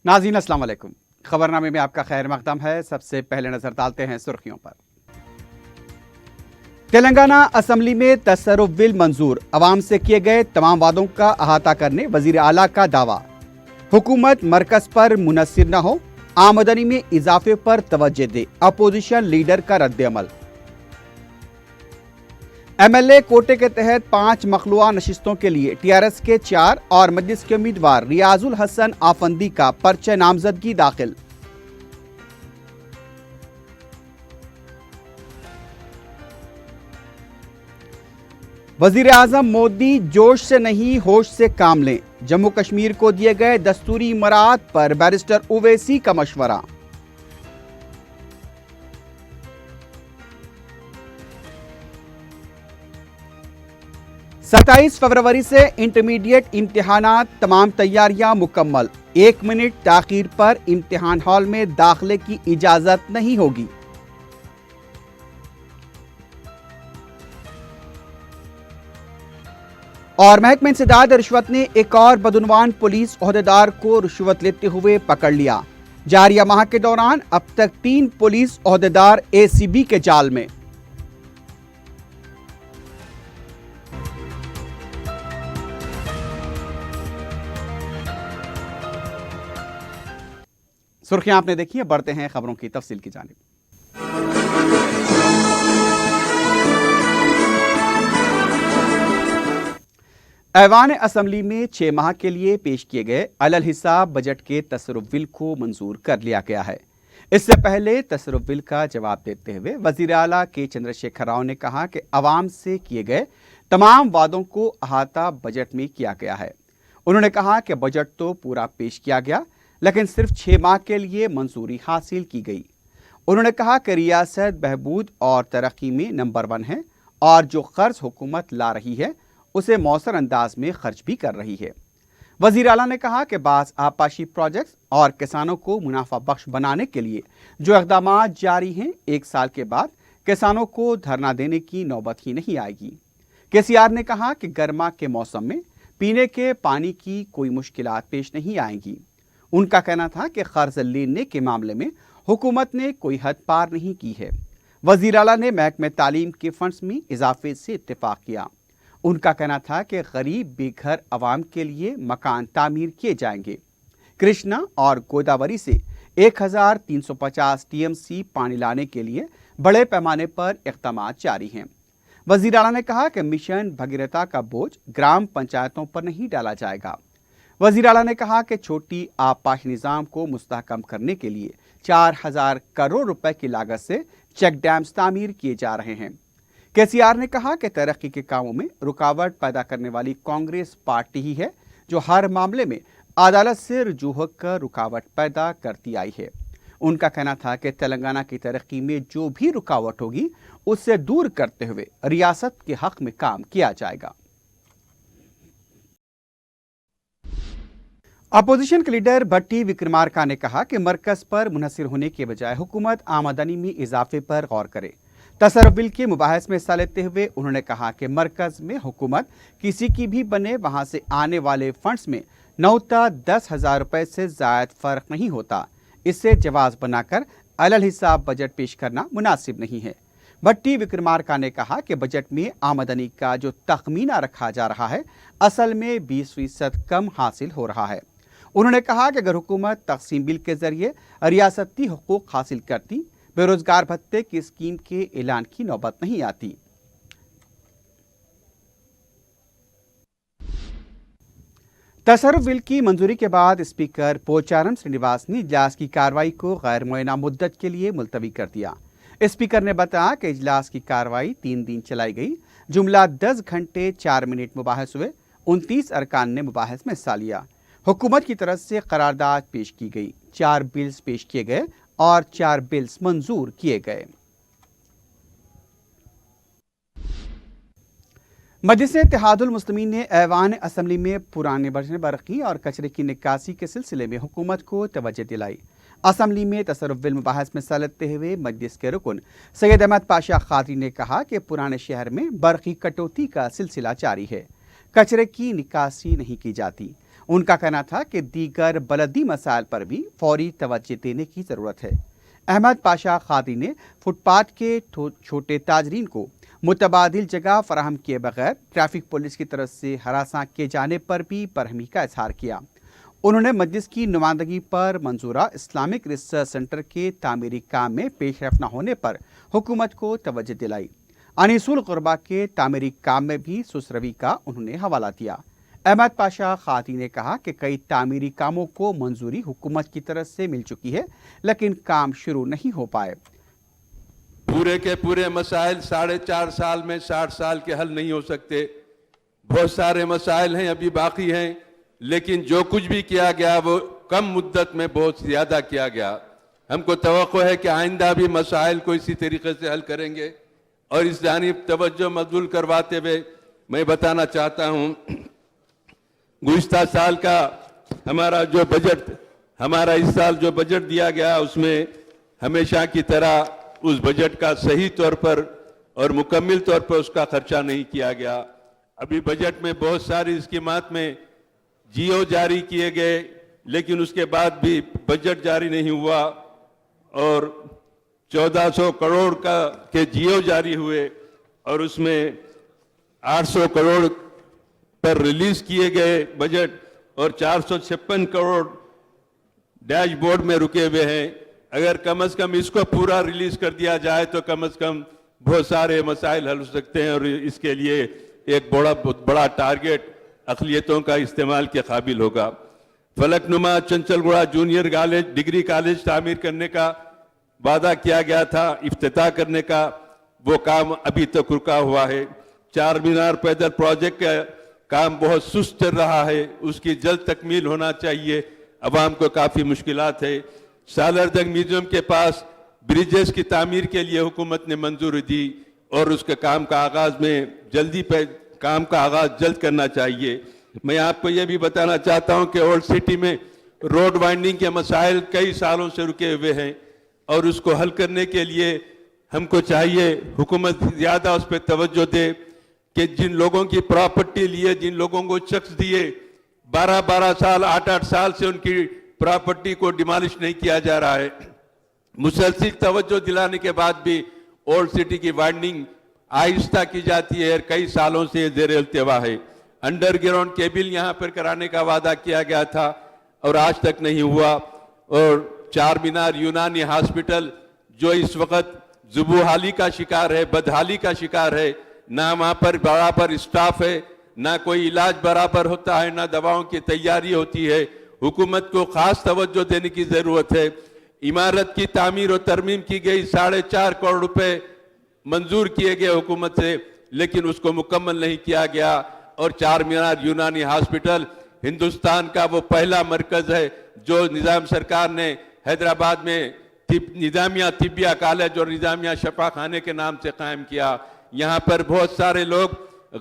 नाज़रीन अस्सलाम वालेकुम। खबरनामे में आपका खैर मकदम है। सबसे पहले नजर डालते हैं सुर्खियों पर। तेलंगाना असेंबली में तसर्रुफ बिल मंजूर, अवाम से किए गए तमाम वादों का अहाता करने वजीर आला का दावा। हुकूमत मरकज पर मुनस्सिर न हो, आमदनी में इजाफे पर तवज्जो दे, अपोजिशन लीडर का रद्द-ए-अमल। MLA कोटे के तहत 5 मखलूआ नशिस्तों के लिए TRS के 4 और मजलिस के उम्मीदवार रियाजुल हसन आफंदी का पर्चा नामजदगी दाखिल। वजीर आजम मोदी जोश से नहीं होश से काम लें, जम्मू कश्मीर को दिए गए दस्तूरी मराहत पर बैरिस्टर उवैसी का मशवरा। सत्ताईस फरवरी से इंटरमीडिएट इम्तिहानात, तमाम तैयारियां मुकम्मल। 1 मिनट ताखीर पर इम्तिहान हॉल में दाखिले की इजाजत नहीं होगी। और महकमे इंसदाद रिश्वत ने एक और बदउनवान पुलिस ओहदेदार को रिश्वत लेते हुए पकड़ लिया। जारिया माह के दौरान अब तक 3 पुलिस ओहदेदार ACB के जाल में। सुर्खियां आपने देखी है, बढ़ते हैं खबरों की तफसील की जानिब। ऐवान असेंबली में 6 माह के लिए पेश किए गए अलल हिसाब बजट के तसर्रुफ बिल को मंजूर कर लिया गया है। इससे पहले तसर्रुफ बिल का जवाब देते हुए वजीर आला के चंद्रशेखर राव ने कहा कि अवाम से किए गए तमाम वादों को अहाता बजट में किया गया है। उन्होंने कहा कि बजट तो पूरा पेश किया गया, लेकिन सिर्फ 6 माह के लिए मंजूरी हासिल की गई। उन्होंने कहा कि रियासत बहबूद और तरक्की में नंबर 1 है और जो खर्च हुकूमत ला रही है उसे मौसर अंदाज में खर्च भी कर रही है। वजीर आला ने कहा कि बाज़ आपाशी प्रोजेक्ट्स और किसानों को मुनाफा बख्श बनाने के लिए जो इक़दाम जारी हैं, 1 साल के बाद किसानों को धरना देने की नौबत ही नहीं आएगी। KCR ने कहा कि गर्मा के मौसम में पीने के पानी की कोई मुश्किलात पेश नहीं आएंगी। उनका कहना था कि कर्ज लेने के मामले में हुकूमत ने कोई हद पार नहीं की है। वजीर आला ने महकमे तालीम के फंड्स में इजाफे से इत्तेफाक किया। उनका कहना था कि गरीब बेघर अवाम के लिए मकान तामीर किए जाएंगे। कृष्णा और गोदावरी से 1350 TMC पानी लाने के लिए बड़े पैमाने पर इक़दाम जारी हैं। वजीर आला ने कहा कि मिशन भगीरथा का बोझ ग्राम पंचायतों पर नहीं डाला जाएगा। वजीर आला ने कहा कि छोटी आबपाशी निज़ाम को मुस्तहकम करने के लिए 4000 करोड़ रुपए की लागत से चेक डैम्स तामीर किए जा रहे हैं। KCR ने कहा कि तरक्की के कामों में रुकावट पैदा करने वाली कांग्रेस पार्टी ही है जो हर मामले में अदालत से रुजू होकर रुकावट पैदा करती आई है। उनका कहना था कि तेलंगाना की तरक्की में जो भी रुकावट होगी उससे दूर करते हुए रियासत के हक में काम किया जाएगा। अपोजिशन के लीडर भट्टी विक्रमार्का ने कहा कि मरकज पर मुनहसिर होने के बजाय हुकूमत आमदनी में इजाफे पर गौर करे। तसर्रुफ बिल के मुबाहस में हिस्सा लेते हुए उन्होंने कहा कि मरकज में हुकूमत किसी की भी बने, वहां से आने वाले फंड्स में 9-10,000 रुपए से जायद फर्क नहीं होता। इससे जवाज बनाकर अलल हिसाब बजट पेश करना मुनासिब नहीं है। भट्टी विक्रमार्का ने कहा कि बजट में आमदनी का जो तखमीना रखा जा रहा है असल में 20% कम हासिल हो रहा है। उन्होंने कहा कि अगर हुकूमत तकसीम बिल के जरिए रियासती हुकूक हासिल करती, बेरोजगार भत्ते की स्कीम के ऐलान की नौबत नहीं आती। तसर्रुफ बिल की मंजूरी के बाद स्पीकर पोचारम श्रीनिवास ने इजलास की कार्रवाई को गैर मुअय्यना मुद्दत के लिए मुलतवी कर दिया। स्पीकर ने बताया कि इजलास की कार्रवाई 3 दिन चलाई गई। जुमला 10 घंटे 4 मिनट मुबाहस हुए। 29 अरकान ने मुबाहस में हिस्सा लिया। हुकूमत की तरफ से करारदाद पेश की गई। 4 बिल्स पेश किए गए और 4 बिल्स मंजूर किए गए। मजलिस इत्तेहादुल मुस्लिमीन ने ऐवान असेंबली में पुराने बर्तन बरक़ी और कचरे की निकासी के सिलसिले में हुकूमत को तवज्जो दिलाई। असेंबली में तसर्रुफ बिल मुबाहस में हिस्सा लेते हुए मजलिस के रुकन सैयद अहमद पाशा खादरी ने कहा कि पुराने शहर में बरक़ी कटौती का सिलसिला जारी है, कचरे की निकासी नहीं की जाती। ان کا کہنا تھا کہ دیگر بلدی مسائل پر بھی فوری توجہ دینے کی ضرورت ہے۔ احمد پاشا قادری نے فٹ پاتھ کے چھوٹے تاجرین کو متبادل جگہ فراہم کیے بغیر ٹریفک پولیس کی طرف سے ہراساں کیے جانے پر بھی برہمی کا اظہار کیا۔ انہوں نے مجلس کی نمائندگی پر منظورہ اسلامک ریسرچ سینٹر کے تعمیری کام میں پیش رفت نہ ہونے پر حکومت کو توجہ دلائی۔ انیس الغربا کے تعمیری کام میں بھی سست روی کا انہوں نے حوالہ دیا۔ احمد پاشا قادری نے کہا کہ کئی تعمیری کاموں کو منظوری حکومت کی طرف سے مل چکی ہے لیکن کام شروع نہیں ہو پائے۔ پورے کے پورے مسائل 4.5 سال میں 60 سال کے حل نہیں ہو سکتے۔ بہت سارے مسائل ہیں ابھی باقی ہیں، لیکن جو کچھ بھی کیا گیا وہ کم مدت میں بہت زیادہ کیا گیا۔ ہم کو توقع ہے کہ آئندہ بھی مسائل کو اسی طریقے سے حل کریں گے، اور اس جانب توجہ مبذول کرواتے ہوئے میں بتانا چاہتا ہوں، گزشتہ سال کا ہمارا اس سال جو بجٹ دیا گیا اس میں ہمیشہ کی طرح اس بجٹ کا صحیح طور پر اور مکمل طور پر اس کا خرچہ نہیں کیا گیا۔ ابھی بجٹ میں بہت ساری اسکیمات میں جیو جاری کیے گئے، لیکن اس کے بعد بھی بجٹ جاری نہیں ہوا، اور 1400 کروڑ کے جیو جاری ہوئے، اور اس میں 800 کروڑ پر ریلیز کیے گئے بجٹ، اور 456 کروڑ ڈیش بورڈ میں رکے ہوئے ہیں۔ اگر کم از کم اس کو پورا ریلیز کر دیا جائے تو کم از کم بہت سارے مسائل حل ہو سکتے ہیں، اور اس کے لیے ایک بہت بڑا ٹارگٹ اقلیتوں کا استعمال کے قابل ہوگا۔ فلک نما چنچل گوڑا جونیئر ڈگری کالج تعمیر کرنے کا وعدہ کیا گیا تھا، افتتاح کرنے کا، وہ کام ابھی تک رکا ہوا ہے۔ چار مینار پیدل پروجیکٹ کا کام بہت سست چل رہا ہے، اس کی جلد تکمیل ہونا چاہیے، عوام کو کافی مشکلات ہے۔ سالردنگ میوزیم کے پاس بریجز کی تعمیر کے لیے حکومت نے منظوری دی، اور اس کے کام کا آغاز جلد کرنا چاہیے۔ میں آپ کو یہ بھی بتانا چاہتا ہوں کہ اولڈ سٹی میں روڈ وائنڈنگ کے مسائل کئی سالوں سے رکے ہوئے ہیں، اور اس کو حل کرنے کے لیے ہم کو چاہیے حکومت زیادہ اس پہ توجہ دے کہ جن لوگوں کی پراپرٹی لیے، جن لوگوں کو چیکس دیے 12 سال 8 سال سے ان کی پراپرٹی کو ڈیمالش نہیں کیا جا رہا ہے، مسلسل توجہ دلانے کے بعد بھی اولڈ سٹی کی وائنڈنگ آہستہ کی جاتی ہے، اور کئی سالوں سے زیر التوا ہے۔ انڈر گراؤنڈ کیبل یہاں پر کرانے کا وعدہ کیا گیا تھا اور آج تک نہیں ہوا، اور چار مینار یونانی ہاسپٹل جو اس وقت زبوحالی کا شکار ہے، بدحالی کا شکار ہے، نہ وہاں پر برابر اسٹاف ہے، نہ کوئی علاج برابر ہوتا ہے، نہ دواؤں کی تیاری ہوتی ہے۔ حکومت کو خاص توجہ دینے کی ضرورت ہے۔ عمارت کی تعمیر و ترمیم کی گئی، 4.5 کروڑ روپے منظور کیے گئے حکومت سے، لیکن اس کو مکمل نہیں کیا گیا، اور چار مینار یونانی ہاسپٹل ہندوستان کا وہ پہلا مرکز ہے جو نظام سرکار نے حیدرآباد میں نظامیہ طبیہ کالج اور نظامیہ شفا خانے کے نام سے قائم کیا۔ یہاں پر بہت سارے لوگ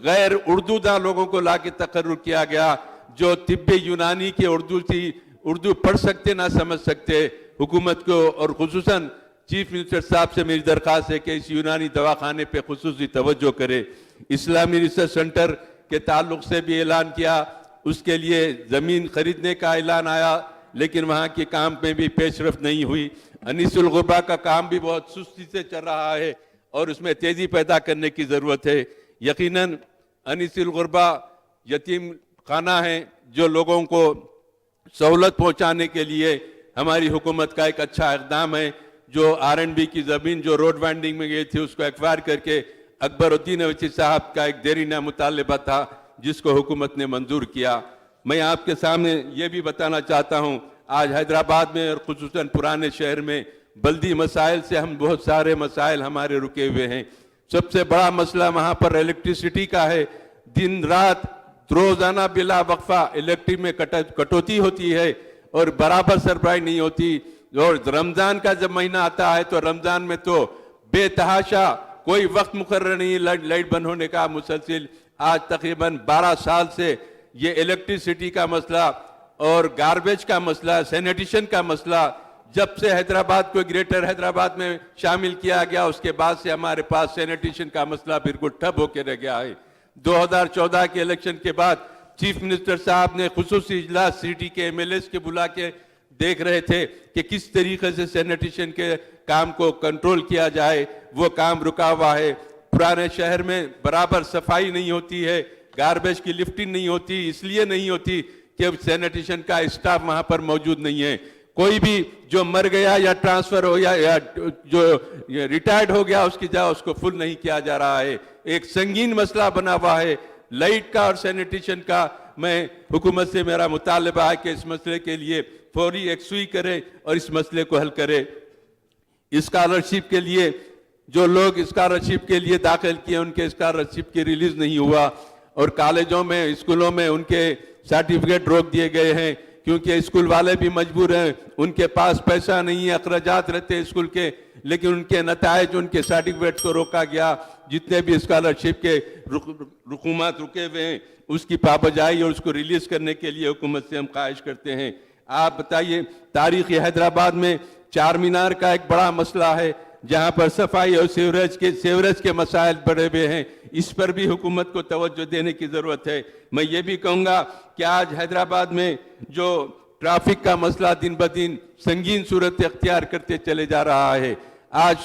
غیر اردو داں لوگوں کو لا کے تقرر کیا گیا، جو طب یونانی کی اردو پڑھ سکتے نہ سمجھ سکتے۔ حکومت کو اور خصوصاً چیف منسٹر صاحب سے میری درخواست ہے کہ اس یونانی دواخانے پہ خصوصی توجہ کرے۔ اسلامی ریسرچ سینٹر کے تعلق سے بھی اعلان کیا، اس کے لیے زمین خریدنے کا اعلان آیا، لیکن وہاں کے کام پہ بھی پیش رفت نہیں ہوئی۔ انیس الغربا کا کام بھی بہت سستی سے چل رہا ہے، اور اس میں تیزی پیدا کرنے کی ضرورت ہے۔ یقیناً انیس الغربا یتیم خانہ ہیں جو لوگوں کو سہولت پہنچانے کے لیے ہماری حکومت کا ایک اچھا اقدام ہے۔ جو R&B کی زمین جو روڈ وائنڈنگ میں گئی تھی اس کو ایکوائر کر کے اکبر الدین اویسی صاحب کا ایک دیرینہ مطالبہ تھا جس کو حکومت نے منظور کیا۔ میں آپ کے سامنے یہ بھی بتانا چاہتا ہوں، آج حیدرآباد میں اور خصوصاً پرانے شہر میں بلدی مسائل سے ہم بہت سارے مسائل ہمارے رکے ہوئے ہیں۔ سب سے بڑا مسئلہ وہاں پر الیکٹریسٹی کا ہے۔ دن رات روزانہ بلا وقفہ الیکٹرک میں کٹوتی ہوتی ہے اور برابر سربراہی نہیں ہوتی، اور رمضان کا جب مہینہ آتا ہے تو رمضان میں تو بے تحاشا کوئی وقت مقرر نہیں لائٹ بند ہونے کا مسلسل۔ آج تقریباً 12 سال سے یہ الیکٹریسٹی کا مسئلہ اور گاربیج کا مسئلہ، سینیٹیشن کا مسئلہ جب سے حیدرآباد کو گریٹر حیدرآباد میں شامل کیا گیا اس کے بعد سے ہمارے پاس سینیٹیشن کا مسئلہ بالکل ٹھپ ہو کے رہ گیا ہے۔ 2014 کے الیکشن کے بعد چیف منسٹر صاحب نے خصوصی اجلاس سٹی کے ایم ایل ایز کے بلا کے دیکھ رہے تھے کہ کس طریقے سے سینیٹیشن کے کام کو کنٹرول کیا جائے. وہ کام رکا ہوا ہے. پرانے شہر میں برابر صفائی نہیں ہوتی ہے, گاربیج کی لفٹنگ نہیں ہوتی. اس لیے نہیں ہوتی کہ سینیٹیشن کا اسٹاف وہاں پر موجود نہیں ہے. کوئی بھی جو مر گیا یا ٹرانسفر ہو یا جو ریٹائرڈ ہو گیا اس کی جگہ اس کو فل نہیں کیا جا رہا ہے. ایک سنگین مسئلہ بنا ہوا ہے لائٹ کا اور سینیٹیشن کا. میں حکومت سے میرا مطالبہ ہے کہ اس مسئلے کے لیے فوری یکسوئی کرے اور اس مسئلے کو حل کرے. اسکالرشپ کے لیے جو لوگ اسکالرشپ کے لیے داخل کیے ان کے اسکالرشپ کی ریلیز نہیں ہوا, اور کالجوں میں اسکولوں میں ان کے سرٹیفکیٹ روک دیے گئے ہیں کیونکہ اسکول والے بھی مجبور ہیں, ان کے پاس پیسہ نہیں ہے, اخراجات رہتے اسکول کے, لیکن ان کے نتائج ان کے سرٹیفکیٹ کو روکا گیا. جتنے بھی اسکالرشپ کے رقومات رکے ہوئے ہیں اس کی پابجائی اور اس کو ریلیز کرنے کے لیے حکومت سے ہم خواہش کرتے ہیں. آپ بتائیے, تاریخی حیدرآباد میں چار مینار کا ایک بڑا مسئلہ ہے جہاں پر صفائی اور سیوریج کے مسائل بڑے ہوئے ہیں. اس پر بھی حکومت کو توجہ دینے کی ضرورت ہے. میں یہ بھی کہوں گا کہ آج حیدرآباد میں جو ٹریفک کا مسئلہ دن بدن سنگین صورت اختیار کرتے چلے جا رہا ہے. آج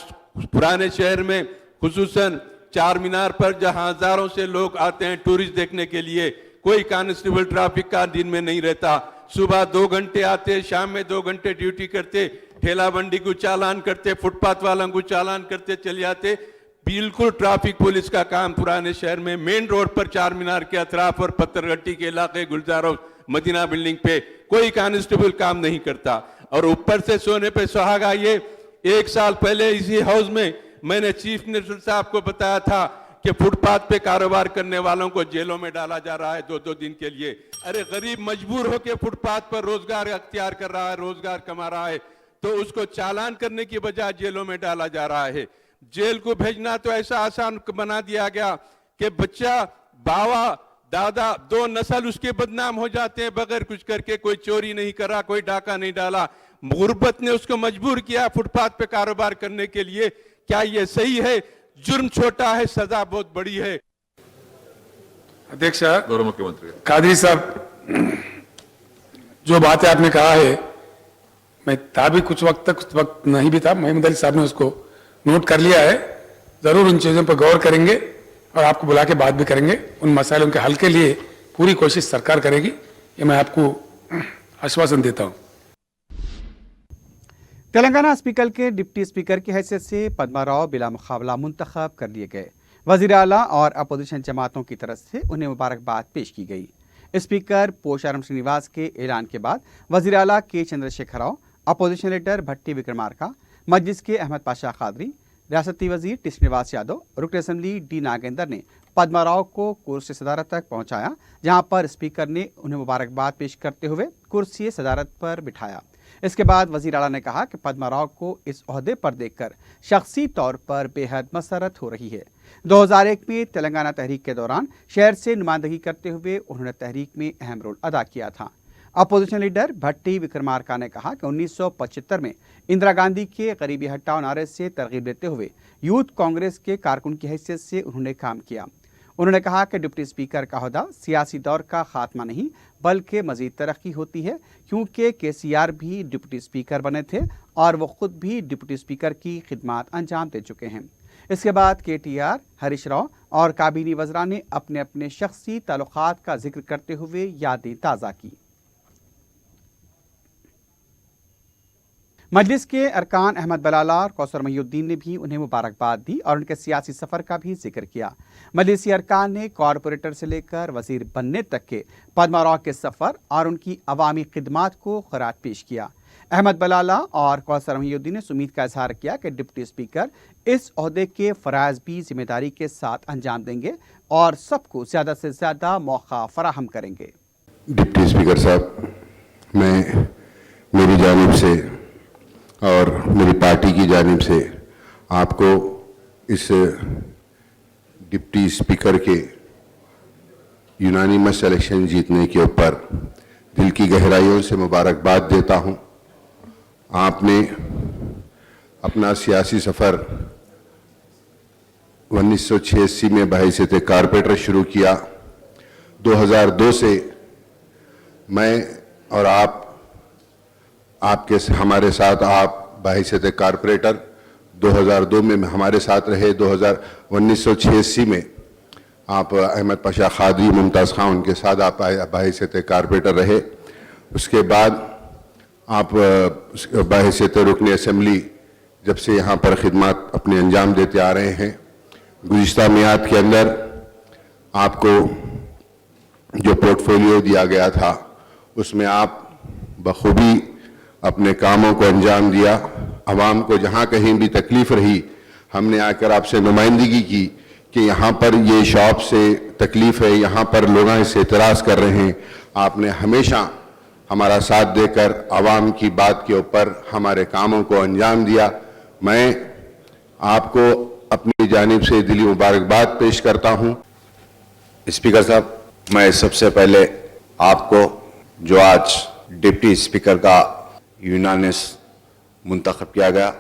پرانے شہر میں خصوصاً چار مینار پر جہاں ہزاروں سے لوگ آتے ہیں ٹورسٹ دیکھنے کے لیے, کوئی کانسٹیبل ٹریفک کا دن میں نہیں رہتا. صبح 2 گھنٹے آتے, شام میں 2 گھنٹے ڈیوٹی کرتے, ٹھیلا بنڈی کو چالان کرتے, فٹ پاتھ والوں کو چالان کرتے چلے آتے. بالکل ٹریفک پولیس کا کام پرانے شہر میں مین روڈ پر چار مینار کے اطراف اور پتھر گٹی کے علاقے گلزار اور مدینہ بلڈنگ پہ کوئی کانسٹیبل کام نہیں کرتا. اور اوپر سے سونے پہ سہاگا, یہ 1 سال پہلے اسی ہاؤس میں نے چیف منسٹر صاحب کو بتایا تھا کہ فٹ پاتھ پہ کاروبار کرنے والوں کو جیلوں میں ڈالا جا رہا ہے 2 دن کے لیے. ارے غریب مجبور ہو کے فٹ پاتھ پر روزگار اختیار کر رہا ہے, روزگار کما رہا ہے, تو اس کو چالان کرنے کی بجائے جیلوں میں ڈالا جا رہا ہے. جیل کو بھیجنا تو ایسا آسان بنا دیا گیا کہ بچہ, باوا, دادا 2 نسل اس کے بدنام ہو جاتے ہیں بغیر کچھ کر کے. کوئی چوری نہیں کرا, کوئی ڈاکہ نہیں ڈالا. غربت نے اس کو مجبور کیا فٹ پاتھ پہ کاروبار کرنے کے لیے. کیا یہ صحیح ہے؟ جرم چھوٹا ہے, سزا بہت بڑی ہے. अध्यक्ष गौरव मुख्यमंत्री कादरी साहब, जो बातें आपने कहा है, मैं था भी कुछ वक्त तक, उस वक्त नहीं भी था, महमूद अली साहब ने उसको नोट कर लिया है. जरूर उन चीजों पर गौर करेंगे और आपको बुला के बात भी करेंगे. उन मसाइलों के हल के लिए पूरी कोशिश सरकार करेगी, ये मैं आपको आश्वासन देता हूं. तेलंगाना स्पीकर के डिप्टी स्पीकर की हैसियत से पद्मा राव बिला मुकाबला मुंतखब कर लिए गए. वज़ीर आला और अपोजिशन जमातों की तरफ से उन्हें मुबारकबाद पेश की गई. स्पीकर पोचारम श्रीनिवास के ऐलान के बाद वज़ीर आला के चंद्रशेखर राव, अपोजिशन लीडर भट्टी विक्रमार्का, मजलिस के अहमद पाशा कादरी, रियासती वजीर टी श्रीनिवास यादव, रुकन असम्बली डी नागेंद्र ने पद्मा राव को कुर्सी सदारत तक पहुंचाया, जहां पर स्पीकर ने उन्हें मुबारकबाद पेश करते हुए कुर्सी सदारत पर बिठाया. इसके बाद वज़ीर आला ने कहा कि पद्मा राव को इस ओहदे पर देखकर शख्सी तौर पर बेहद मसरत हो रही है. 2001 में तेलंगाना तहरीक के दौरान शहर से नुमाइंदगी करते हुए उन्होंने तहरीक में अहम रोल अदा किया था. अपोजिशन लीडर भट्टी विक्रमार्का ने कहा कि 1975 में इंदिरा गांधी के गरीबी हटाओ नारे से तरगीब देते हुए यूथ कांग्रेस के कारकुन की हैसियत से उन्होंने काम किया. उन्होंने कहा कि डिप्टी स्पीकर का ओहदा सियासी दौर का खात्मा नहीं बल्कि मजीद तरक्की होती है, क्योंकि केसीआर भी डिप्टी स्पीकर बने थे और वो खुद भी डिप्टी स्पीकर की खिदमत अंजाम दे चुके हैं. इसके बाद केटीआर, हरीश राव और काबीनी वज़रा ने अपने अपने शख्सी ताल्लुकात का जिक्र करते हुए यादें ताज़ा की. मजलिस के अरकान अहमद बलाला और कौसर महिउद्दीन ने भी उन्हें मुबारकबाद दी और उनके सियासी सफ़र का भी जिक्र किया. मजलिसी अरकान ने कॉरपोरेटर से लेकर वज़ीर बनने तक के पद्मा राव के सफ़र और उनकी अवामी खिदमात को खराज पेश किया. अहमद बलाला और कौसर महिउद्दीन ने उम्मीद का इजहार किया कि डिप्टी स्पीकर इस ओहदे के फ़राइज़ भी जिम्मेदारी के साथ अंजाम देंगे और सबको ज़्यादा से ज़्यादा मौका फराहम करेंगे. डिप्टी स्पीकर साहब, मैं मेरी जानिब से और मेरी पार्टी की जानिब से आपको इस डिप्टी स्पीकर के यूनानिमस इलेक्शन जीतने के ऊपर दिल की गहराइयों से मुबारकबाद देता हूं. आपने अपना सियासी सफ़र 1986 में बहैसियत कारपोरेटर शुरू किया. 2002 से मैं और हमारे साथ आप बाहिसियत कारपोरेटर 2002 में हमारे साथ रहे। 1986 में आप अहमद पाशा खादी, मुमताज़ खान उनके साथ आप बाहिसियत कारपोरेटर रहे। उसके बाद आप बाहिसियत रुकन असम्बली जब से यहाँ पर खिदमत अपने अंजाम देते आ रहे हैं। गुज़िश्ता मियाद के अंदर आपको जो पोर्टफोलियो दिया गया था उसमें आप बखूबी अपने कामों को अंजाम दिया। आवाम को जहाँ कहीं भी तकलीफ़ रही हमने आकर आपसे नुमाइंदगी की कि यहाँ पर ये शॉप से तकलीफ़ है, यहाँ पर लोग इससे एतराज़ कर रहे हैं। आपने हमेशा हमारा साथ देकर आवाम की बात के ऊपर हमारे कामों को अंजाम दिया। मैं आपको अपनी जानिब से दिली मुबारकबाद पेश करता हूँ। स्पीकर साहब, मैं सबसे पहले आपको जो आज डिप्टी स्पीकर का यूनानिमस मुंतखब किया गया,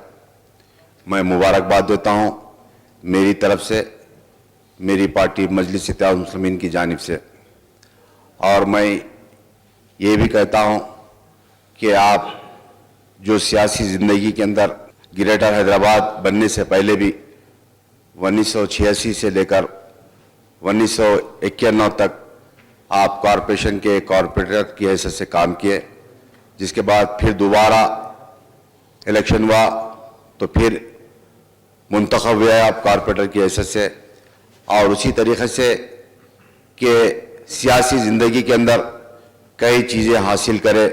मैं मुबारकबाद देता हूँ मेरी तरफ से, मेरी पार्टी मजलिस इत्तेहाद मुस्लिमीन की जानिब से। और मैं ये भी कहता हूँ कि आप जो सियासी ज़िंदगी के अंदर ग्रेटर हैदराबाद बनने से पहले भी 1986 से लेकर 1991 तक आप कॉरपोरेशन के कॉरपोरेटर की हैसियत से काम किए, जिसके बाद फिर दोबारा इलेक्शन हुआ तो फिर मुंतखब हुए आप कॉरपोरेटर की हैसियत से। और उसी तरीके से कि सियासी ज़िंदगी के अंदर कई चीज़ें हासिल करें।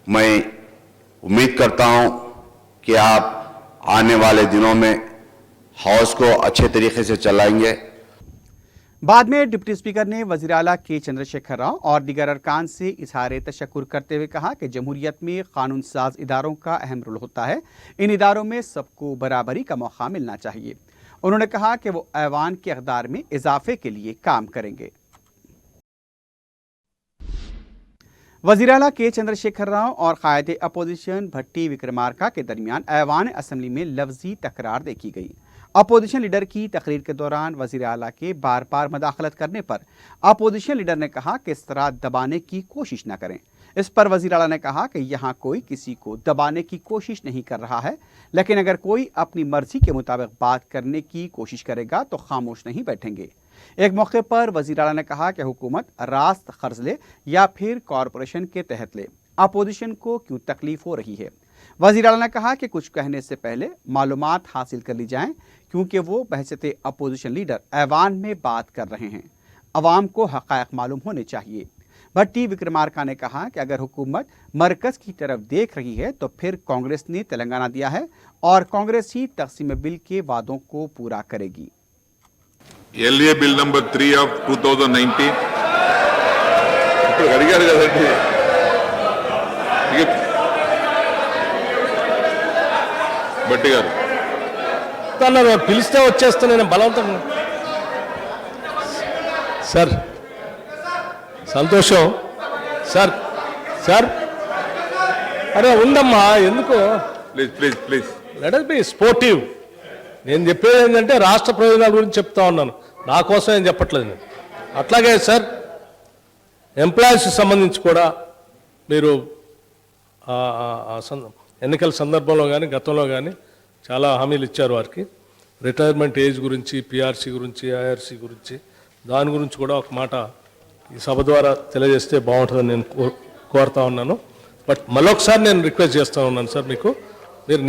मैं उम्मीद करता हूं कि आप आने वाले दिनों में हाउस को अच्छे तरीके से चलाएंगे। बाद में डिप्टी स्पीकर ने वज़ीर आला के चंद्रशेखर राव और दीगर अरकान से इजहार तशक्कुर करते हुए कहा कि जमहूरियत में कानून साज इदारों का अहम रोल होता है। इन इदारों में सबको बराबरी का मौका मिलना चाहिए। उन्होंने कहा कि वो ऐवान के इक़दार में इजाफे के लिए काम करेंगे। वज़ीर आला के चंद्रशेखर राव और क़ायदे अपोजिशन भट्टी विक्रमार्का के दरमियान ऐवान असम्बली में लफ्जी तकरार देखी गई। अपोजिशन लीडर की तकरीर के दौरान वज़ीर आला के बार बार मदाखलत करने पर अपोजिशन लीडर ने कहा कि इस तरह दबाने की कोशिश न करें। इस पर वज़ीर आला ने कहा कि यहाँ कोई किसी को दबाने की कोशिश नहीं कर रहा है, लेकिन अगर कोई अपनी मर्जी के मुताबिक बात करने की कोशिश करेगा तो खामोश नहीं बैठेंगे। एक मौके पर वज़ीर आला ने कहा कि हुकूमत रास्त कर्ज ले या फिर कॉरपोरेशन के तहत ले, अपोजिशन को क्यों तकलीफ हो रही है। वज़ीर आला ने कहा कि कुछ कहने से पहले मालूमात हासिल कर ली जाएं, क्योंकि वो बहैसियत अपोजिशन लीडर ऐवान में बात कर रहे हैं। अवाम को हक़ाइक़ मालूम होने चाहिए। भट्टी विक्रमार्का ने कहा कि अगर हुकूमत मरकज़ की तरफ देख रही है तो फिर कांग्रेस ने तेलंगाना दिया है और कांग्रेस ही तक़सीम बिल के वादों को पूरा करेगी। LA Bill number 3 of 2019. అడిగారు కదండి. భట్టి గారు అన్నారు, పిలిస్తే వచ్చేస్తా నేను బలవంతం. సార్ సంతోషం సార్. సార్ అరే ఉందమ్మా, ఎందుకు? Please please please let us be sportive. నేను చెప్పేది ఏంటంటే రాష్ట్ర ప్రయోజనాల గురించి చెప్తా ఉన్నాను, నా కోసం ఏం చెప్పట్లేదు నేను. అట్లాగే సార్ ఎంప్లాయీస్ సంబంధించి కూడా మీరు ఎన్నికల సందర్భంలో కానీ గతంలో కానీ చాలా హామీలు ఇచ్చారు వారికి. రిటైర్మెంట్ ఏజ్ గురించి, పిఆర్సీ గురించి, ఐఆర్సీ గురించి, దాని గురించి కూడా ఒక మాట ఈ సభ ద్వారా తెలియజేస్తే బాగుంటుందని నేను కోరుతా ఉన్నాను. బట్ మళ్ళొకసారి నేను రిక్వెస్ట్ చేస్తూ ఉన్నాను సార్, మీకు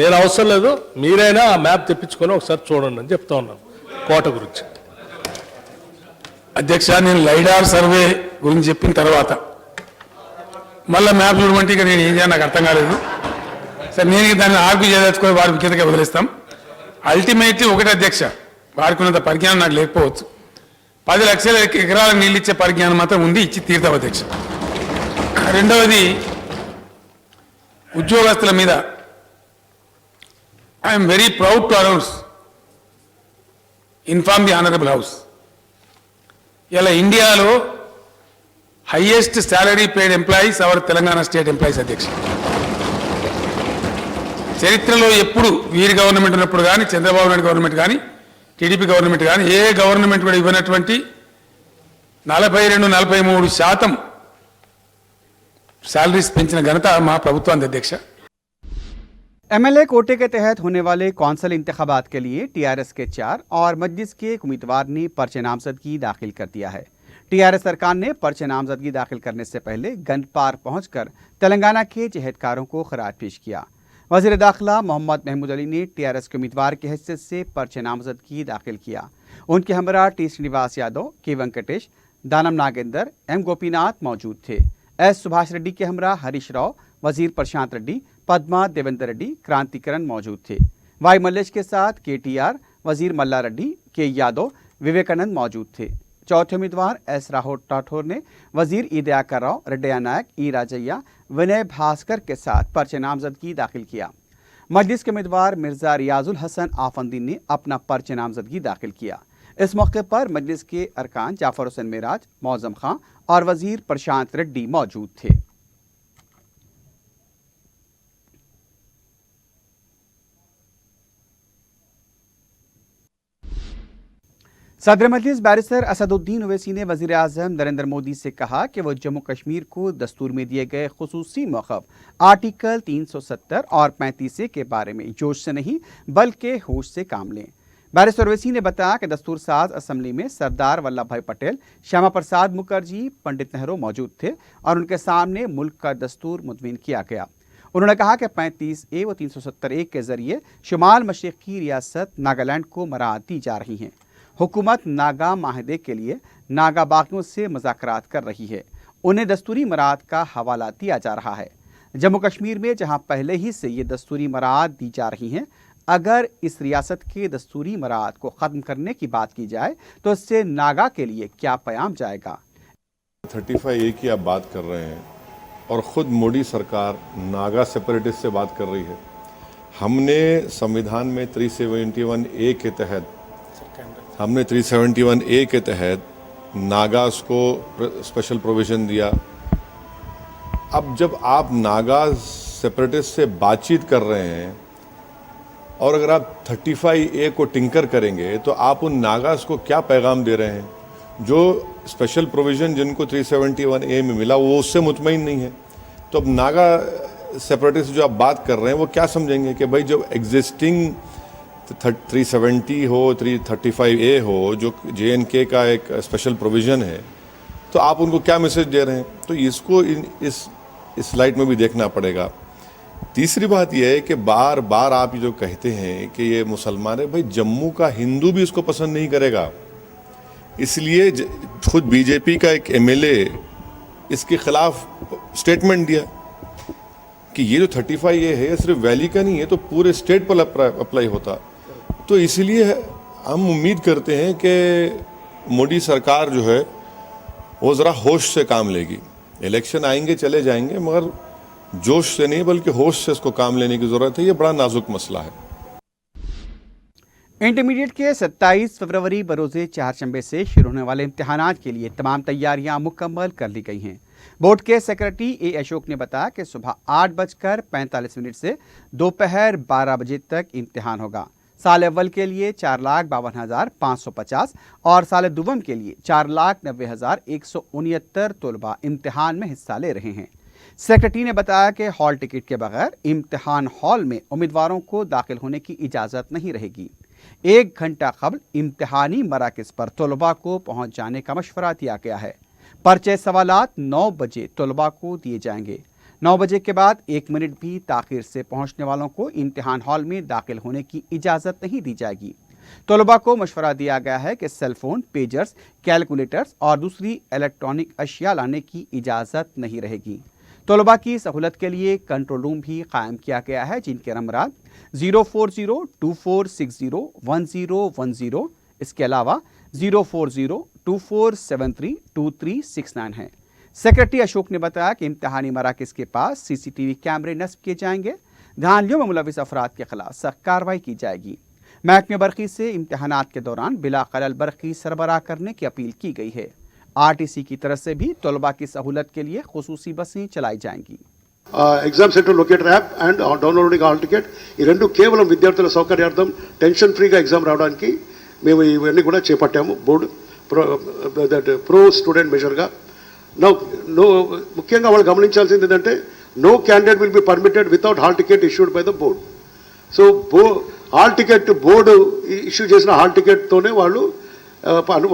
నేను అవసరం లేదు, మీరైనా ఆ మ్యాప్ తెప్పించుకొని ఒకసారి చూడండి అని చెప్తా ఉన్నాను కోట గురించి. అధ్యక్ష, నేను లైడార్ సర్వే గురించి చెప్పిన తర్వాత మళ్ళీ మ్యాప్ చూడమంటే ఇక నేను ఏం చేయాలి నాకు అర్థం కాలేదు. సరే, నేను దాన్ని ఆర్గ్యూ చేయదలుచుకొని వారి కిందకే వదిలేస్తాం. అల్టిమేట్లీ ఒకటి అధ్యక్ష, వారికి ఉన్నంత పరిజ్ఞానం నాకు లేకపోవచ్చు. 10 లక్షల ఎకరాలకు నీళ్ళు ఇచ్చే పరిజ్ఞానం మాత్రం ఉంది, ఇచ్చి తీర్థం అధ్యక్ష. రెండవది, ఉద్యోగస్తుల మీద I'm very proud to announce, inform the honourable house, ఇలా ఇండియాలో highest salary paid employees our Telangana state employees అధ్యక్ష. చరిత్రలో ఎప్పుడు వీరి గవర్నమెంట్ ఉన్నప్పుడు కానీ, చంద్రబాబు నాయుడు గవర్నమెంట్ కానీ, టీడీపీ గవర్నమెంట్ కానీ, ఏ గవర్నమెంట్ కూడా ఇవ్వనటువంటి 42-43% శాలరీస్ పెంచిన ఘనత మా ప్రభుత్వానికి అధ్యక్ష. एमएलए कोटे के तहत होने वाले कौंसिल इंतखाबात के लिए टीआरएस के 4 और मजलिस के एक उम्मीदवार ने पर्चे नामजदगी दाखिल कर दिया है. टीआरएस सरकार ने पर्चे नामजदगी दाखिल करने से पहले गंज पार्क पहुंचकर तेलंगाना के जहेदकारों को खराज पेश किया. वजीर दाखिला मोहम्मद महमूद अली ने टीआरएस के उम्मीदवार की हैसियत से पर्चे नामजदगी दाखिल किया. उनके हमरा टी श्रीनिवास यादव, के वेंकटेश, दानम नागेंद्र, एम गोपीनाथ मौजूद थे. एस सुभाष रेड्डी के हमरा हरीश राव, वजीर प्रशांत रेड्डी, पद्मा देवेंद्र रेड्डी, क्रांतिकरण मौजूद थे. वाई मल्लेश के साथ केटीआर, वजीर मल्ला रेड्डी, के यादव, विवेकानंद मौजूद थे. चौथे उम्मीदवार एस राठौर ने वजीर ई दयाकर राव, रेड्डया नायक, ई राजैया, विनय भास्कर के साथ पर्चे नामजदगी दाखिल किया. मजलिस के उम्मीदवार मिर्जा रियाजुल हसन आफंदी ने अपना पर्चे नामजदगी दाखिल किया. इस मौके पर मजलिस के अरकान जाफर हुसैन मेराज, मौजम खां और वजीर प्रशांत रेड्डी मौजूद थे. सदर मजलिस बैरिस्टर असदुद्दीन ओवैसी ने वजीर आजम नरेंद्र मोदी से कहा कि वो जम्मू कश्मीर को दस्तूर में दिए गए खुसूसी मौक़िफ़ आर्टिकल 370 और 35A के बारे में जोश से नहीं बल्कि होश से काम लें. बैरिस्टर ओवैसी ने बताया कि दस्तूर साज असम्बली में सरदार वल्लभ भाई पटेल, श्यामा प्रसाद मुखर्जी, पंडित नेहरू मौजूद थे और उनके सामने मुल्क का दस्तूर मुद्विन किया गया. उन्होंने कहा कि 35A व 370A के जरिए शुमाल मशरिक़ी रियासत नागालैंड को मराहत दी जा रही हैं. हुकूमत नागा माहदे के लिए नागा बागियों से मुज़ाकरात कर रही है. उन्हें दस्तूरी मराहत का हवाला दिया जा रहा है. जम्मू कश्मीर में जहां पहले ही से ये दस्तूरी मराहत दी जा रही हैं, अगर इस रियासत के दस्तूरी मराहत को ख़त्म करने की बात की जाए तो इससे नागा के लिए क्या पैगाम जाएगा. 35A की आप बात कर रहे हैं और ख़ुद मोदी सरकार नागा सेपरेटिस्ट से बात कर रही है. हमने संविधान में 371A के तहत नागास को स्पेशल प्रोविज़न दिया. अब जब आप नागा सेपरेटिस्ट से बातचीत कर रहे हैं और अगर आप 35A को टिंकर करेंगे तो आप उन नागास को क्या पैगाम दे रहे हैं. जो स्पेशल प्रोविज़न जिनको 371A में मिला वो उससे मुतमईन नहीं है. तो अब नागा सेपरेटिस्ट जो आप बात कर रहे हैं वो क्या समझेंगे कि भाई जब एग्जिस्टिंग 370 हो, 335A हो, जो JNK का एक स्पेशल प्रोविज़न है, तो आप उनको क्या मैसेज दे रहे हैं. तो इसको इस लाइट में भी देखना पड़ेगा. तीसरी बात यह है कि बार बार आप जो कहते हैं कि ये मुसलमान है, भाई जम्मू का हिंदू भी इसको पसंद नहीं करेगा. इसलिए खुद बीजेपी का एक MLA इसके खिलाफ स्टेटमेंट दिया कि ये जो 35A है सिर्फ वैली का नहीं है, तो पूरे स्टेट पर अप्लाई होता. तो इसलिए हम उम्मीद करते हैं कि मोदी सरकार जो है वो ज़रा होश से काम लेगी. इलेक्शन आएंगे चले जाएंगे, मगर जोश से नहीं बल्कि होश से इसको काम लेने की ज़रूरत है. ये बड़ा नाजुक मसला है. इंटरमीडिएट के 27 फरवरी बरोज़े चारशंबे से शुरू होने वाले इम्तिहानात के लिए तमाम तैयारियां मुकम्मल कर ली गई हैं. बोर्ड के सेक्रेटरी ए अशोक ने बताया कि सुबह 8:45 से दोपहर 12 बजे तक इम्तिहान होगा. साल अव्वल के लिए 4,52,550 और साल दुवम के लिए 4,90,169 तलबा इम्तिहान में हिस्सा ले रहे हैं. सेक्रेटरी ने बताया कि हॉल टिकट के बगैर इम्तिहान हॉल में उम्मीदवारों को दाखिल होने की इजाज़त नहीं रहेगी. 1 घंटा कबल इम्तिहानी मराकज़ पर तलबा को पहुँच जाने का मशवरा दिया गया है. पर्चे सवालात 9 बजे तलबा को दिए जाएंगे. 9 बजे के बाद 1 मिनट भी ताख़ीर से पहुंचने वालों को इम्तिहान हॉल में दाखिल होने की इजाज़त नहीं दी जाएगी. तलबा को मशवरा दिया गया है कि सेल फोन, पेजर्स, कैलकुलेटर्स और दूसरी इलेक्ट्रॉनिक अशिया लाने की इजाज़त नहीं रहेगी. तलबा की सहूलत के लिए कंट्रोल रूम भी कायम किया गया है, जिनके नंबरात 04024601010. इसके अलावा 04024732369 हैं. सेक्रेटरी अशोक ने बताया कि इम्तिहानी मराकज़ के पास CCTV कैमरे नस्ब किए जाएंगे. धांधलियों में मुलविस अफराद के खिलाफ सख्त कार्रवाई की जाएगी. महकमे बरक़ी से इम्तिहानात के दौरान बिला खलल बरक़ी सरबराह करने की अपील की गई है. RTC की तरफ से भी तलबा की सहूलत के लिए खुसूसी बसें चलाई जाएंगी. Exam centre locator app and downloading hall ticket ఈ రెండు కేవలం విద్యార్థుల సౌకర్యార్థం టెన్షన్ ఫ్రీగా ఎగ్జామ్ రావడానికి మేము ఇవన్నీ కూడా చేపట్టాము. బోర్డు ప్రో స్టూడెంట్ మెజర్గా నో ముఖ్యంగా వాళ్ళు గమనించాల్సింది ఏంటంటే no candidate will be permitted without hall ticket issued by the board. So hall ticket board issue చేసిన హాల్ టికెట్తోనే వాళ్ళు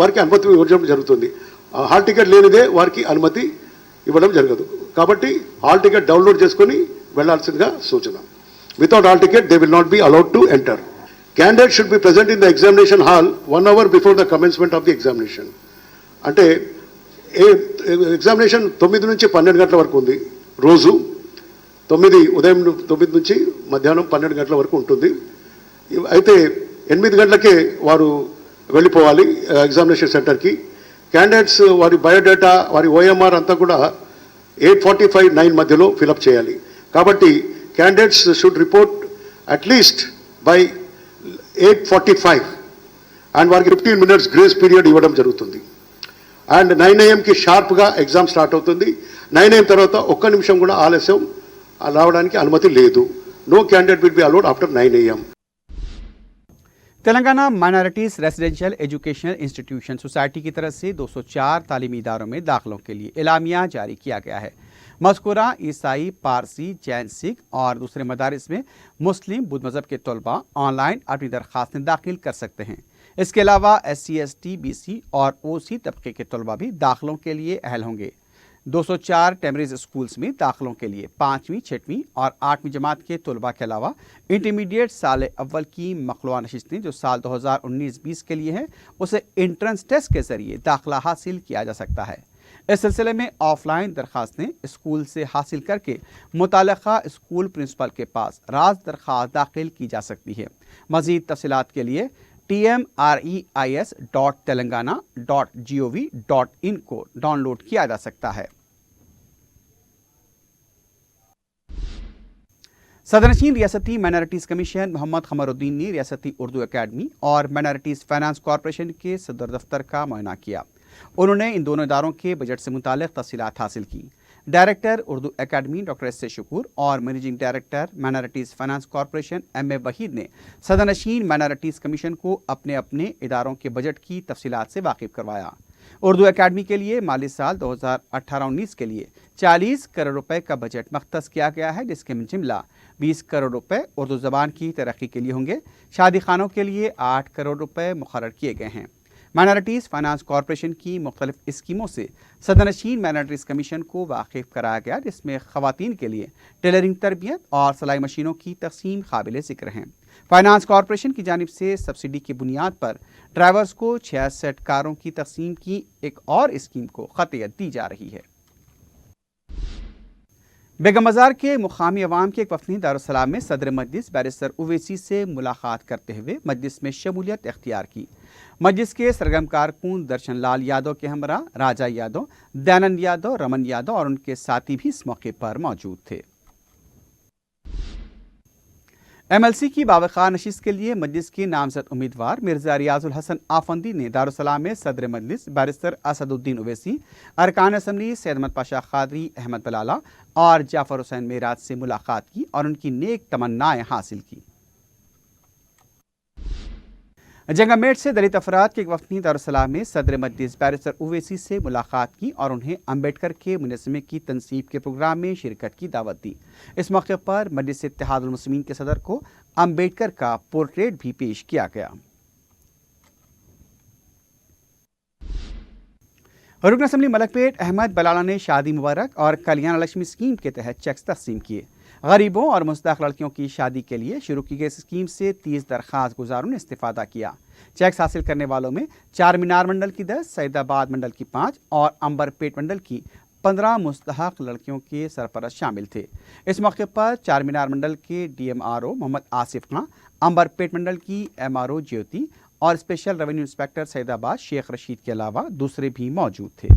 వారికి అనుమతి ఇవ్వడం జరుగుతుంది. హాల్ టికెట్ లేనిదే వారికి అనుమతి ఇవ్వడం జరగదు. కాబట్టి హాల్ టికెట్ డౌన్లోడ్ చేసుకొని వెళ్లాల్సిందిగా సూచన. Without hall ticket they will not be allowed to enter. Candidate should be present in the examination hall 1 hour before the commencement of the examination. అంటే ఎగ్జామినేషన్ 9 నుంచి 12 గంటల వరకు ఉంది. రోజు ఉదయం 9 నుంచి మధ్యాహ్నం 12 గంటల వరకు ఉంటుంది. అయితే 8 గంటలకే వారు వెళ్ళిపోవాలి ఎగ్జామినేషన్ సెంటర్కి. క్యాండిడేట్స్ వారి బయోడేటా వారి ఓఎంఆర్ అంతా కూడా 8:45 9 మధ్యలో ఫిలప్ చేయాలి. కాబట్టి candidates should report at least by 8:45 and వారికి 15 minutes గ్రేస్ పీరియడ్ ఇవ్వడం జరుగుతుంది. అండ్ 9 AM షార్ప్గా ఎగ్జామ్ స్టార్ట్ అవుతుంది. 9 AM తర్వాత ఒక్క నిమిషం కూడా ఆలస్యం రావడానికి అనుమతి లేదు. No candidate will be allowed after 9 AM. Telangana minorities residential educational institution society की तरफ से 204 तालीमी इदारों में दाखिलों के लिए एलामिया जारी किया गया है। मज़कूरा ईसाई, पारसी, जैन, सिख और दूसरे मदारिस में मुस्लिम बुद्ध मज़हब के तलबा ऑनलाइन अपनी दरख्वास्तें दाखिल कर सकते हैं। इसके अलावा SC, ST, BC और OC तबके के तलबा भी दाखिलों के लिए अहल होंगे। 204 टेमरीज स्कूल्स में दाखिलों के लिए 5वीं, 6वीं और 8वीं जमात के तलबा के अलावा इंटरमीडिएट साल अव्वल की मखलूआ नशिस्तें जो साल 2019-20 के लिए हैं उसे इंट्रेंस टेस्ट के ज़रिए दाखिला हासिल किया जा सकता है। इस सिलसिले में ऑफलाइन दरख्वास्तें स्कूल से हासिल करके मुताल्लिक़ा स्कूल प्रिंसिपल के पास राज दरख्वास्त दाखिल की जा सकती है। मज़ीद तफसीलात के लिए tmreis.telangana.gov.in को डाउनलोड किया जा सकता है। सदरनशीन रियासती माइनॉरिटीज़ कमीशन मोहम्मद खमरुद्दीन ने रियासती उर्दू एकेडमी और माइनॉरिटीज़ फाइनेंस कॉरपोरेशन के सदर दफ्तर का मुआयना किया। उन्होंने इन दोनों इदारों के बजट से मुताल्लिक़ तफसीलात हासिल की। Director Urdu academy doctor S. Shakoor और managing director minorities finance corporation M.A. Waheed ने सदरनशीन माइनॉरिटीज़ कमीशन को अपने अपने इदारों के बजट की तफसीलात से वाकिफ़ करवाया। उर्दू एकेडमी के लिए माली साल 2018-19 के लिए 40 करोड़ रुपए का बजट मख्तस किया गया है, जिसके में जुमला 20 करोड़ रुपए उर्दू ज़बान की तरक्की के लिए होंगे। शादी खानों के लिए 8 करोड़ रुपए मुकर्रर किए गए हैं। माइनॉरिटीज़ फाइनेंस कॉरपोरेशन की मुख्तलिफ स्कीमों से सदरनशीन माइनॉरिटीज़ कमीशन को वाकिफ़ कराया गया, जिसमें ख़वातीन के लिए टेलरिंग तरबियत और सिलाई मशीनों की तक़सीम काबिल ज़िक्र हैं। फाइनेंस कॉरपोरेशन की जानिब से सब्सिडी की बुनियाद पर ड्राइवर्स को 66 कारों की तक़सीम की एक और स्कीम को ख़तियत दी जा रही है। बेगम बाजार के मुकामी अवाम के एक वफ़द ने दारुस्सलाम में सदर मजलिस बैरिस्टर उवैसी से मुलाकात करते हुए मजलिस में शमूलियत इख्तियार की। मजलिस के सरगर्म कारकुन दर्शन लाल यादव के हमरा राजा यादव, दयानंद यादव, रमन यादव और उनके साथी भी इस मौके पर मौजूद थे। MLC की बावक़ार नशिस्त के लिए मजलिस के नामज़द उम्मीदवार मिर्ज़ा रियाजुल हसन आफंदी ने दारुस्सलाम में सदर मजलिस बैरिस्टर असदुद्दीन उवैसी, अरकान असम्बली सैयद अहमद पाशा खादरी, अहमद बलाला और जाफ़र हुसैन मेराज से मुलाकात की और उनकी नेक तमन्नाएं हासिल की। जंगामेट से दलित अफराद के एक वफ़द ने दारुस्सलाम में सदर मजलिस बैरिस्टर उवैसी से मुलाकात की और उन्हें अम्बेडकर के मुनज़्ज़मे की तनसीब के प्रोग्राम में शिरकत की दावत दी। इस मौके पर मजलिस इत्तेहादुल मुस्लिमीन के सदर को अम्बेडकर का पोर्ट्रेट भी पेश किया गया। रुकन असम्बली मलकपेट अहमद बलाला ने शादी मुबारक और कल्याण लक्ष्मी स्कीम के तहत चेक्स तक़सीम किए। गरीबों और मुस्तहक़ लड़कियों की शादी के लिए शुरू की गई स्कीम से 30 दरख्वास्त गुजारों ने इस्तिफ़ादा किया। चेक्स हासिल करने वालों में चार मीनार मंडल की 10, सईदाबाद मंडल की 5 और अंबरपेट मंडल की 15 मुस्तहक़ लड़कियों के सरपरस्त शामिल थे। इस मौके पर चार मीनार मंडल के DMRO मोहम्मद आसिफ खां, अंबरपेट मंडल की MRO ज्योति और special revenue inspector Saidabad Sheikh Rashid के अलावा दूसरे भी मौजूद थे।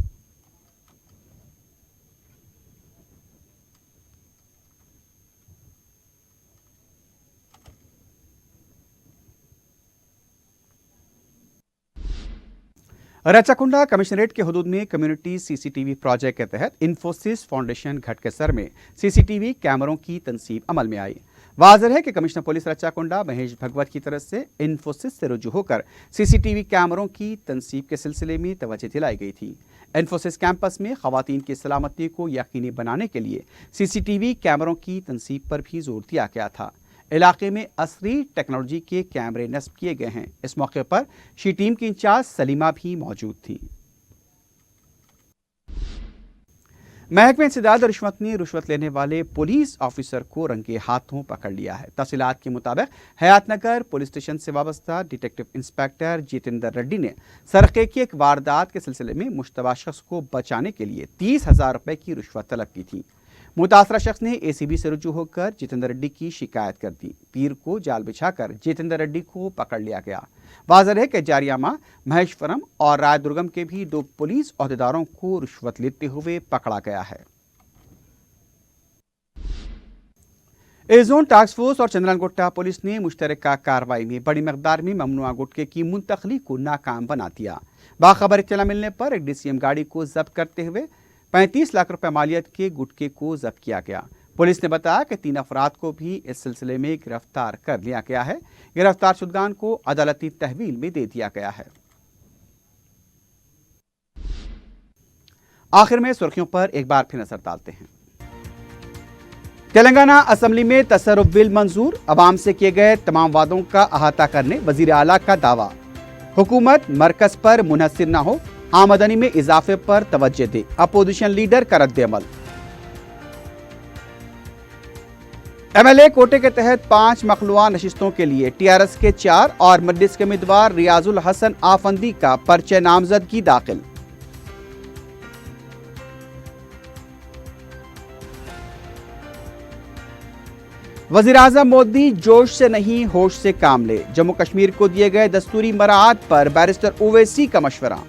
रचाकुंडा कमिश्नरेट के हुदूद में कम्युनिटी CCTV प्रोजेक्ट के तहत इन्फोसिस फाउंडेशन घटकेसर में CCTV कैमरों की तनसीब अमल में आई। वाज़ेह है कि कमिश्नर पुलिस रच्चाकुंडा महेश भगवत की तरफ से इन्फोसिस से रुजू होकर सीसीटीवी कैमरों की तनसीब के सिलसिले में तवज्जो दिलाई गई थी। इन्फोसिस कैंपस में ख़वातीन की सलामती को यकीनी बनाने के लिए सीसीटीवी कैमरों की तनसीब पर भी जोर दिया गया था। इलाके में असरी टेक्नोलॉजी के कैमरे नस्ब किए गए हैं। इस मौके पर शी टीम की इंचार्ज सलीमा भी मौजूद थी। महकमे इंसदाद और रिश्वत ने रिश्वत लेने वाले पुलिस ऑफिसर को रंगे हाथों पकड़ लिया है। तफसीलात के मुताबिक हयातनगर पुलिस स्टेशन से वाबस्ता डिटेक्टिव इंस्पेक्टर जितेंद्र रेड्डी ने सरके की एक वारदात के सिलसिले में मुश्तबा शख्स को बचाने के लिए 30,000 रुपए की रिश्वत तलब की थी। मुतासरा शख्स ने एसीबी से रुजू होकर जितेंद्र रेड्डी की शिकायत कर दी। पीर को जाल बिछाकर जितेंद्र रेड्डी को पकड़ लिया गया। वाज़ेह है कि जारियामा, महेश्वरम और रायदुर्गम के भी 2 पुलिस अहदेदारों को रिश्वत लेते हुए पकड़ा गया है। ए जोन टास्क फोर्स और चंद्रनगुट्टा पुलिस ने मुश्तरका कार्रवाई में बड़ी मकदार में ममनुआ गुटखे की मुंतकली को नाकाम बना दिया। बाखबर इत्तला मिलने पर एक डीसीएम गाड़ी को जब्त करते हुए 35 लाख रुपए मालियत के गुटखे को जब्त किया गया। पुलिस ने बताया कि 3 अफराद को भी इस सिलसिले में गिरफ्तार कर लिया गया है। गिरफ्तार शुदगान को अदालती तहवील में दे दिया गया है। आखिर में सुर्खियों पर एक बार फिर नजर डालते हैं। तेलंगाना असेंबली में तसर्रुफ बिल मंजूर, अवाम से किए गए तमाम वादों का अहाता करने वजीर आला का दावा। हुकूमत मरकज पर मुनहसिर न हो, आमदनी में इजाफे पर तवज्जो दे, अपोजिशन लीडर का रद्द-ए-अमल। एमएलए कोटे के तहत 5 मखलूआ नशिस्तों के लिए टीआरएस के 4 और मजलिस के उम्मीदवार रियाजुल हसन आफंदी का पर्चे नामजदगी दाखिल। वजीर आजम मोदी जोश से नहीं होश से काम ले, जम्मू कश्मीर को दिए गए दस्तूरी मराहत पर बैरिस्टर ओवैसी का मशवरा।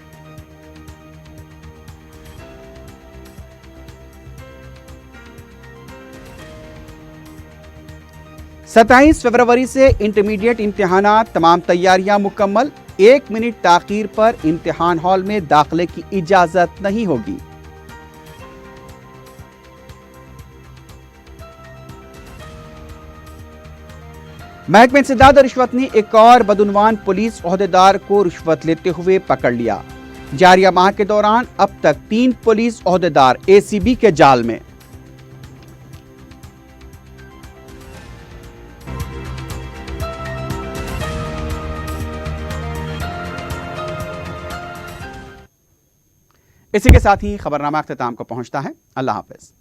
सत्ताईस फरवरी से इंटरमीडिएट इम्तिहानात, तमाम तैयारियां मुकम्मल। 1 मिनट ताखीर पर इम्तिहान हॉल में दाखिले की इजाजत नहीं होगी। महकमे इंसदाद और रिश्वत ने एक और बदउनवान पुलिस ओहदेदार को रिश्वत लेते हुए पकड़ लिया। जारिया माह के दौरान अब तक 3 पुलिस ओहदेदार एसीबी के जाल में। इसी के साथ ही खबरनामा अख्तिताम को पहुंचता है। अल्लाह हाफिज।